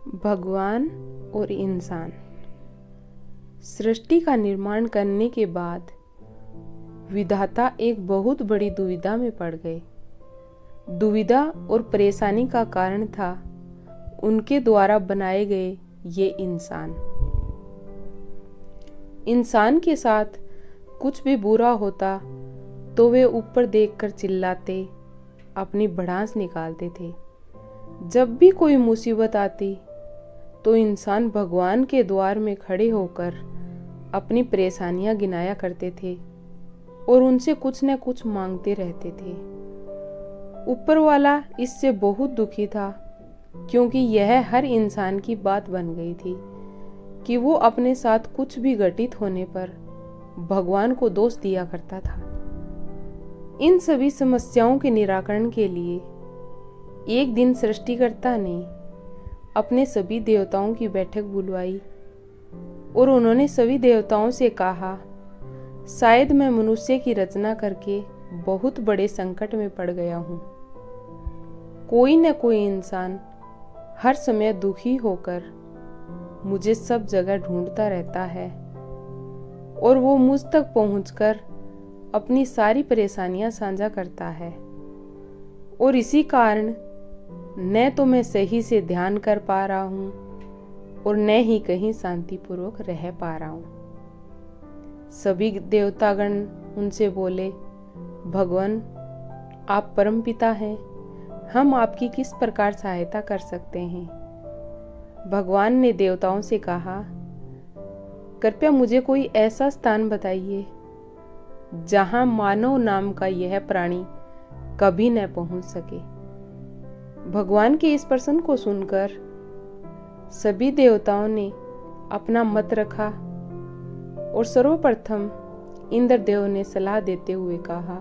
भगवान और इंसान। सृष्टि का निर्माण करने के बाद विधाता एक बहुत बड़ी दुविधा में पड़ गए। दुविधा और परेशानी का कारण था उनके द्वारा बनाए गए ये इंसान। इंसान के साथ कुछ भी बुरा होता तो वे ऊपर देखकर चिल्लाते, अपनी भड़ास निकालते थे। जब भी कोई मुसीबत आती तो इंसान भगवान के द्वार में खड़े होकर अपनी परेशानियां गिनाया करते थे और उनसे कुछ न कुछ मांगते रहते थे। ऊपर वाला इससे बहुत दुखी था, क्योंकि यह हर इंसान की बात बन गई थी कि वो अपने साथ कुछ भी घटित होने पर भगवान को दोष दिया करता था। इन सभी समस्याओं के निराकरण के लिए एक दिन सृष्टिकर्ता ने अपने सभी देवताओं की बैठक बुलवाई और उन्होंने सभी देवताओं से कहा, शायद मैं मनुष्य की रचना करके बहुत बड़े संकट में पड़ गया हूँ। कोई न कोई इंसान हर समय दुखी होकर मुझे सब जगह ढूंढता रहता है और वो मुझ तक पहुंचकर अपनी सारी परेशानियां साझा करता है, और इसी कारण न तो मैं सही से ध्यान कर पा रहा हूँ और न ही कहीं शांतिपूर्वक रह पा रहा हूँ। सभी देवतागण उनसे बोले, भगवान आप परमपिता हैं, हम आपकी किस प्रकार सहायता कर सकते हैं। भगवान ने देवताओं से कहा, कृपया मुझे कोई ऐसा स्थान बताइए जहां मानव नाम का यह प्राणी कभी न पहुंच सके। भगवान के इस प्रश्न को सुनकर सभी देवताओं ने अपना मत रखा और सर्वप्रथम इंद्रदेव ने सलाह देते हुए कहा,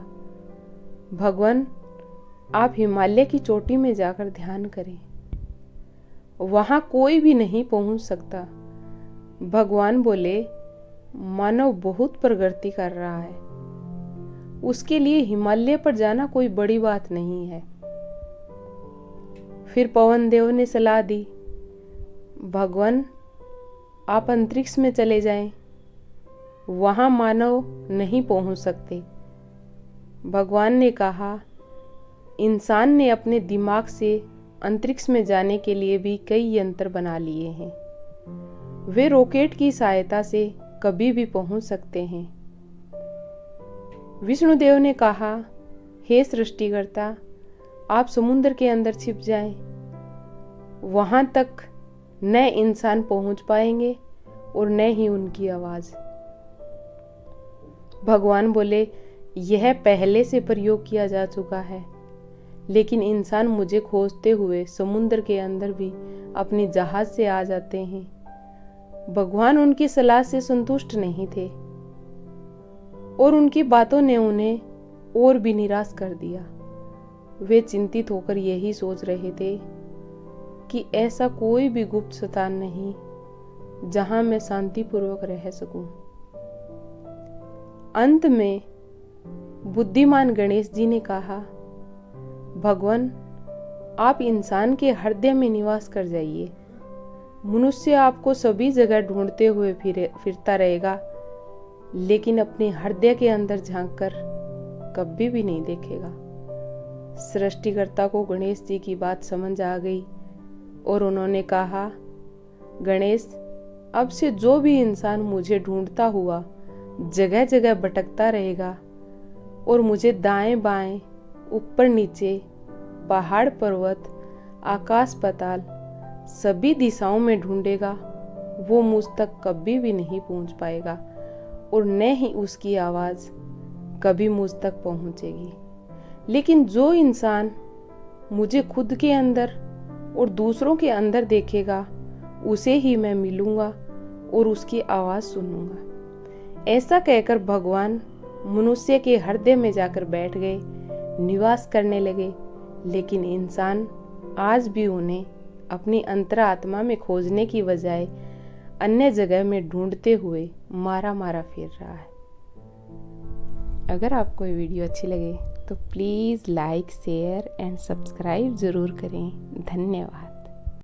भगवान आप हिमालय की चोटी में जाकर ध्यान करें, वहां कोई भी नहीं पहुंच सकता। भगवान बोले, मानव बहुत प्रगति कर रहा है, उसके लिए हिमालय पर जाना कोई बड़ी बात नहीं है। फिर पवन देव ने सलाह दी, भगवान आप अंतरिक्ष में चले जाएं, वहां मानव नहीं पहुंच सकते। भगवान ने कहा, इंसान ने अपने दिमाग से अंतरिक्ष में जाने के लिए भी कई यंत्र बना लिए हैं, वे रॉकेट की सहायता से कभी भी पहुंच सकते हैं। विष्णुदेव ने कहा, हे सृष्टिकर्ता आप समुद्र के अंदर छिप जाएं, वहां तक न इंसान पहुंच पाएंगे और न ही उनकी आवाज। भगवान बोले, यह पहले से प्रयोग किया जा चुका है, लेकिन इंसान मुझे खोजते हुए समुद्र के अंदर भी अपनी जहाज से आ जाते हैं। भगवान उनकी सलाह से संतुष्ट नहीं थे और उनकी बातों ने उन्हें और भी निराश कर दिया। वे चिंतित होकर यही सोच रहे थे कि ऐसा कोई भी गुप्त स्थान नहीं जहां मैं शांतिपूर्वक रह सकूं। अंत में बुद्धिमान गणेश जी ने कहा, भगवान आप इंसान के हृदय में निवास कर जाइए, मनुष्य आपको सभी जगह ढूंढते हुए फिरता रहेगा, लेकिन अपने हृदय के अंदर झांककर कभी भी नहीं देखेगा। सृष्टिकर्ता को गणेश जी की बात समझ आ गई और उन्होंने कहा, गणेश अब से जो भी इंसान मुझे ढूंढता हुआ जगह जगह भटकता रहेगा और मुझे दाएं बाएं, ऊपर नीचे, पहाड़ पर्वत, आकाश पाताल सभी दिशाओं में ढूंढेगा, वो मुझ तक कभी भी नहीं पहुंच पाएगा और न ही उसकी आवाज कभी मुझ तक पहुंचेगी। लेकिन जो इंसान मुझे खुद के अंदर और दूसरों के अंदर देखेगा, उसे ही मैं मिलूंगा और उसकी आवाज सुनूंगा। ऐसा कहकर भगवान मनुष्य के हृदय में जाकर बैठ गए, निवास करने लगे। लेकिन इंसान आज भी उन्हें अपनी अंतरात्मा में खोजने की बजाय अन्य जगह में ढूंढते हुए मारा मारा फिर रहा है। अगर आपको ये वीडियो अच्छी लगे तो please like, share and subscribe ज़रूर करें। धन्यवाद।